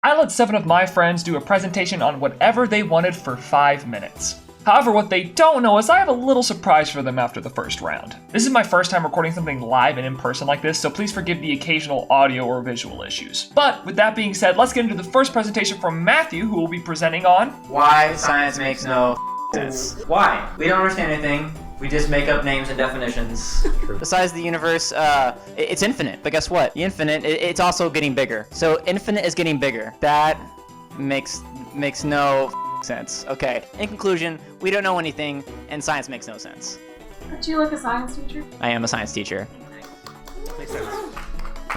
I let 7 of my friends do a presentation on whatever they wanted for 5 minutes. However, what they don't know is I have a little surprise for them after the first round. This is my first time recording something live and in person like this, so please forgive the occasional audio or visual issues. But with that being said, let's get into the first presentation from Matthew, who will be presenting on why science makes no sense. Why? We don't understand anything. We just make up names and definitions. The size of the universe, it's infinite, but guess what? The infinite, it's also getting bigger. So infinite is getting bigger. That makes no sense. Okay, in conclusion, we don't know anything, and science makes no sense. Aren't you like a science teacher? I am a science teacher. Makes sense.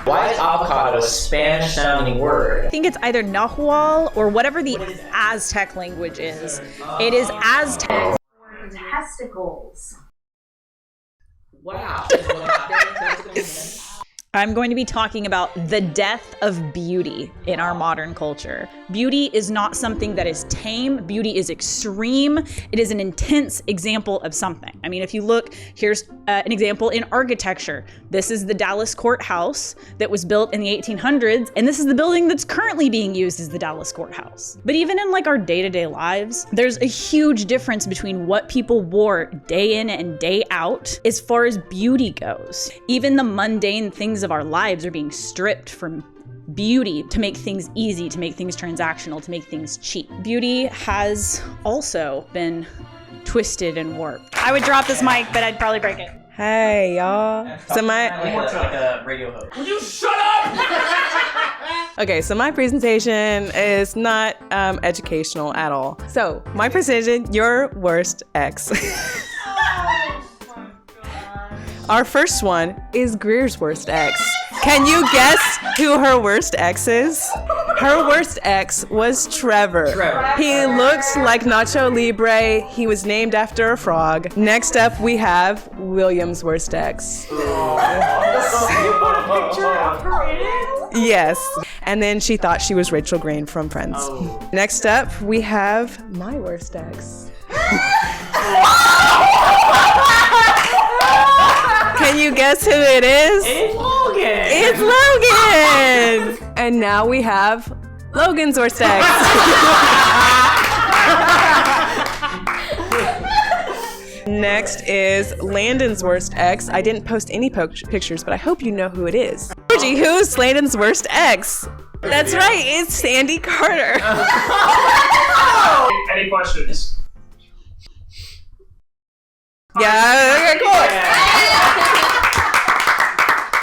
Why is avocado a Spanish-sounding word? I think it's either Nahuatl or whatever the Aztec language is. It is Aztec. Testicles. Wow. I'm going to be talking about the death of beauty in our modern culture. Beauty is not something that is tame. Beauty is extreme. It is an intense example of something. I mean, if you look, here's an example in architecture. This is the Dallas Courthouse that was built in the 1800s, and this is the building that's currently being used as the Dallas Courthouse. But even in like our day-to-day lives, there's a huge difference between what people wore day in and day out as far as beauty goes. Even the mundane things of our lives are being stripped from beauty to make things easy, to make things transactional, to make things cheap. Beauty has also been twisted and warped. I would drop this mic, but I'd probably break it. Hey, y'all. So Like a radio host. Will you shut up? Okay, so my presentation is not educational at all. So my presentation, your worst ex. Our first one is Greer's worst ex. Can you guess who her worst ex is? Her worst ex was Trevor. He looks like Nacho Libre. He was named after a frog. Next up, we have William's worst ex. Yes. And then she thought she was Rachel Green from Friends. Next up, we have my worst ex. Can you guess who it is? It's Logan! It's Logan! And now we have Logan's worst ex. Next is Landon's worst ex. I didn't post any pictures, but I hope you know who it is. Georgie, who's Landon's worst ex? That's right, it's Sandy Carter. Any questions? Yeah, okay, cool.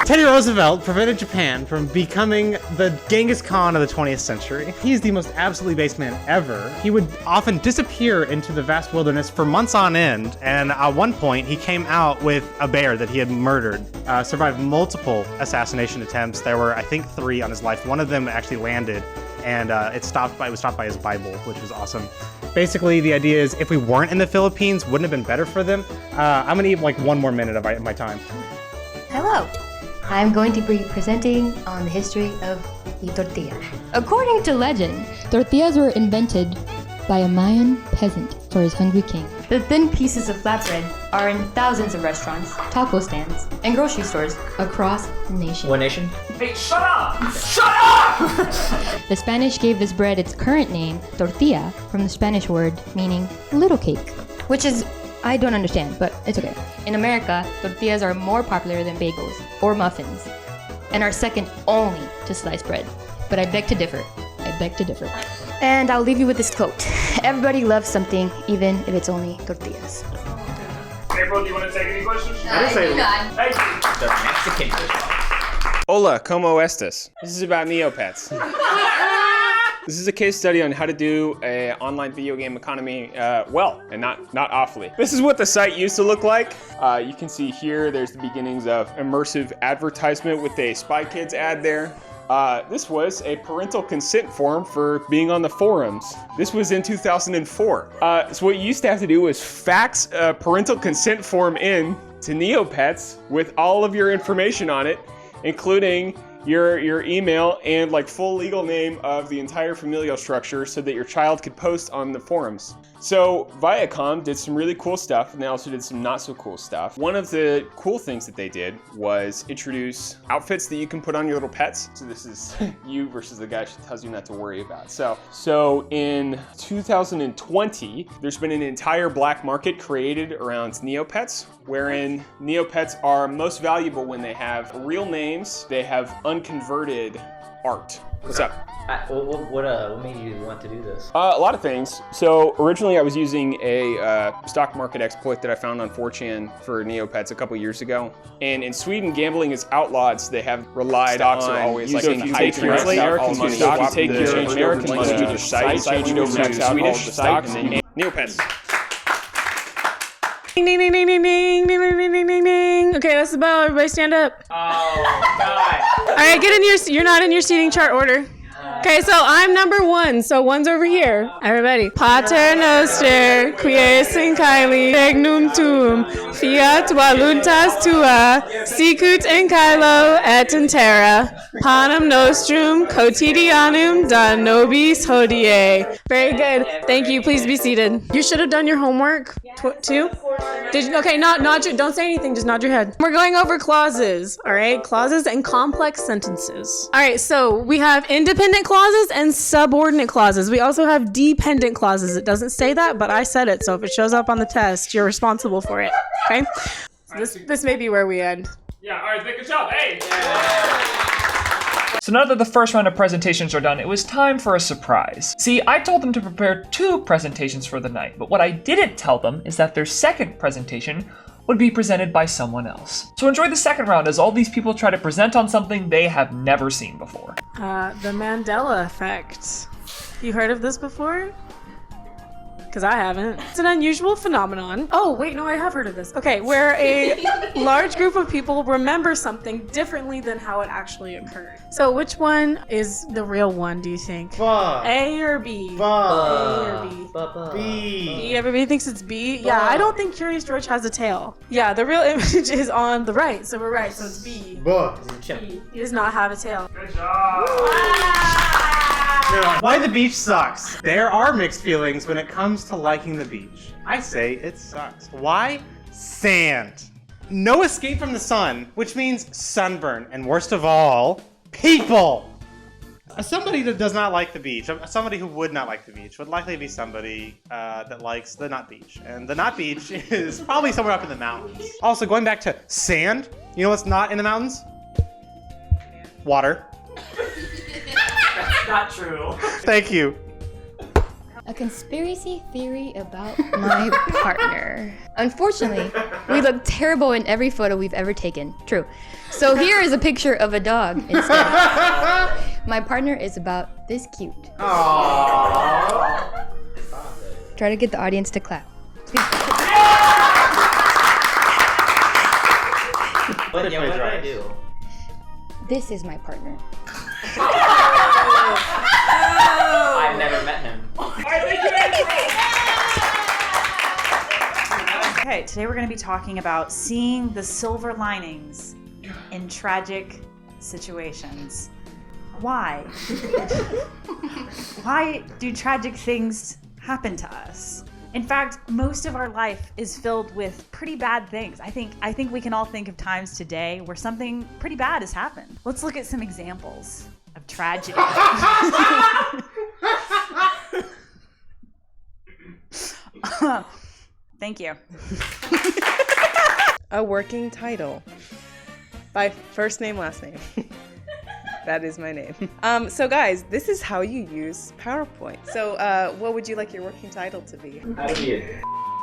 Teddy Roosevelt prevented Japan from becoming the Genghis Khan of the 20th century. He's the most absolutely based man ever. He would often disappear into the vast wilderness for months on end, and at one point he came out with a bear that he had murdered, survived multiple assassination attempts. There were, I think, 3 on his life. One of them actually landed, and it was stopped by his Bible, which was awesome. Basically, the idea is if we weren't in the Philippines, wouldn't have been better for them. I'm gonna eat like 1 more minute of my time. Hello, I'm going to be presenting on the history of the tortilla. According to legend, tortillas were invented by a Mayan peasant for his hungry king. The thin pieces of flatbread are in thousands of restaurants, taco stands, and grocery stores across the nation. What nation? Hey, shut up! Shut up! The Spanish gave this bread its current name, tortilla, from the Spanish word meaning little cake, which is, I don't understand, but it's okay. In America, tortillas are more popular than bagels or muffins, and are second only to sliced bread. But I beg to differ. And I'll leave you with this quote. Everybody loves something, even if it's only tortillas. April, do you want to take any questions? Thank you. The Mexican version. Hola, ¿cómo estás? This is about Neopets. This is a case study on how to do an online video game economy well, and not awfully. This is what the site used to look like. You can see here, there's the beginnings of immersive advertisement with a Spy Kids ad there. This was a parental consent form for being on the forums. This was in 2004. So what you used to have to do was fax a parental consent form in to Neopets with all of your information on it, including your email, and like full legal name of the entire familial structure so that your child could post on the forums. So Viacom did some really cool stuff, and they also did some not so cool stuff. One of the cool things that they did was introduce outfits that you can put on your little pets. So this is you versus the guy she tells you not to worry about. So in 2020, there's been an entire black market created around Neopets, wherein Neopets are most valuable when they have real names, they have unconverted art. What's up? What made you want to do this? A lot of things. So originally I was using a stock market exploit that I found on 4chan for Neopets a couple years ago. And in Sweden, gambling is outlawed, so they have relied Stocks on are always like using American money. If you take your American money to the site, change it over to Swedish stocks, and Neopets. Ding, ding, ding, ding, ding, ding, ding, ding, ding, ding, ding. Okay, that's the bell. Everybody stand up. Oh, God. All right, get in your. You're not in your seating chart order. Okay, so I'm number 1, so 1's over here. Everybody. Pater noster, qui es in caeli, regnum tuum, fiat voluntas tua, sicut in caelo et in terra, panem nostrum quotidianum da nobis hodie. Very good. Thank you. Please be seated. You should have done your homework too. Did you? Okay, nod your. Don't say anything. Just nod your head. We're going over clauses. All right, clauses and complex sentences. All right, so we have independent clauses and subordinate clauses. We also have dependent clauses. It doesn't say that, but I said it. So if it shows up on the test, you're responsible for it. Okay. So this may be where we end. Yeah. All right. Good job. Hey. So now that the first round of presentations are done, it was time for a surprise. See, I told them to prepare 2 presentations for the night, but what I didn't tell them is that their second presentation would be presented by someone else. So enjoy the second round as all these people try to present on something they have never seen before. The Mandela effect. You heard of this before? Because I haven't. It's an unusual phenomenon. Oh, wait, no, I have heard of this. Okay, where a large group of people remember something differently than how it actually occurred. So which one is the real one, do you think? A or B? A or B? B. Everybody thinks it's B? Yeah, I don't think Curious George has a tail. Yeah, the real image is on the right, so we're right, so it's B. B. He does not have a tail. Good job. Why the beach sucks. There are mixed feelings when it comes to liking the beach. I say it sucks. Why? Sand. No escape from the sun, which means sunburn. And worst of all, people. Somebody that does not like the beach, somebody who would not like the beach, would likely be somebody that likes the not beach. And the not beach is probably somewhere up in the mountains. Also, going back to sand, you know what's not in the mountains? Water. Not true. Thank you. A conspiracy theory about my partner. Unfortunately, we look terrible in every photo we've ever taken. True. So here is a picture of a dog instead. My partner is about this cute. Aww. Try to get the audience to clap. What did I do? This is my partner. I've never met him. Okay, today we're going to be talking about seeing the silver linings in tragic situations. Why? Why do tragic things happen to us? In fact, most of our life is filled with pretty bad things. I think we can all think of times today where something pretty bad has happened. Let's look at some examples of tragedy. Thank you. A working title. By first name, last name. That is my name. So guys, this is how you use PowerPoint. So what would you like your working title to be?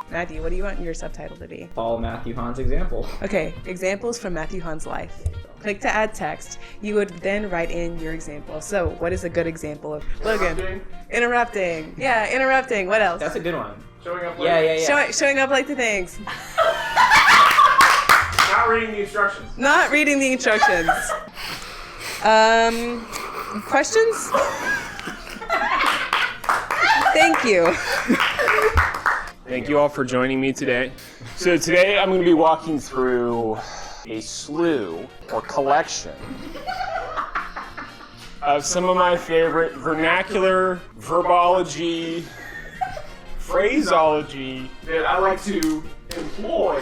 Matthew, what do you want your subtitle to be? Follow Matthew Hahn's example. Okay, examples from Matthew Hahn's life. Click to add text. You would then write in your example. So what is a good example of Logan? Interrupting. Yeah, interrupting. What else? That's a good one. Showing up late. Yeah. Showing up late to things. Not reading the instructions. Not reading the instructions. Questions? Thank you. Thank you all for joining me today. So today I'm going to be walking through a slew or collection of some of my favorite vernacular, verbology, phraseology that I like to employ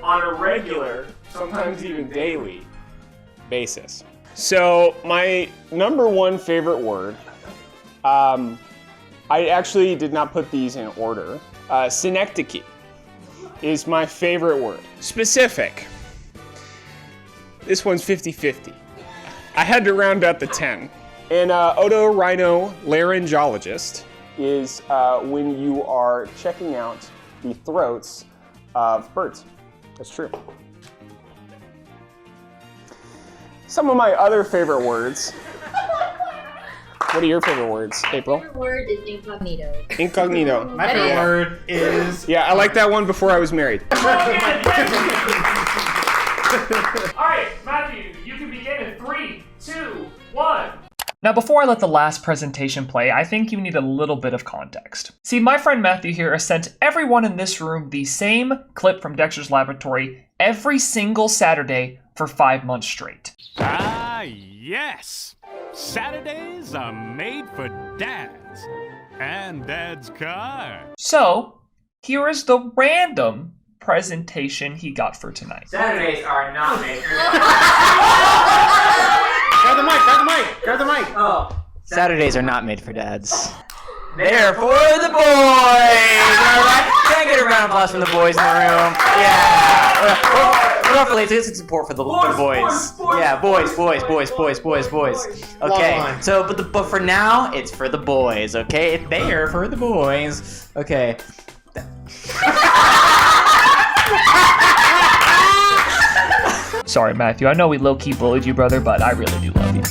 on a regular, sometimes even daily basis. So my number one favorite word, I actually did not put these in order. Synecdoche is my favorite word. Specific. This one's 50-50. I had to round out the 10. An otorhinolaryngologist is when you are checking out the throats of birds. That's true. Some of my other favorite words. What are your favorite words, April? My favorite word is incognito. Incognito. My favorite word is... Yeah, I like that one before I was married. All right, Matthew, you can begin in 3, 2, 1. Now, before I let the last presentation play, I think you need a little bit of context. See, my friend Matthew here has sent everyone in this room the same clip from Dexter's Laboratory every single Saturday for 5 months straight. Ah, yes! Saturdays are made for dads. And Dad's car. So, here is the random presentation he got for tonight. Saturdays are not made for Grab the mic, grab the mic, grab the mic. Oh. Saturdays are not made for dads. They're for the boys! Alright? Can I get a round of applause from the boys in the room? Yeah. Roughly, it's support for the boys. Yeah, boys. Okay, so, but for now, it's for the boys, okay? It's there for the boys. Okay. Sorry, Matthew, I know we low-key bullied you, brother, but I really do love you.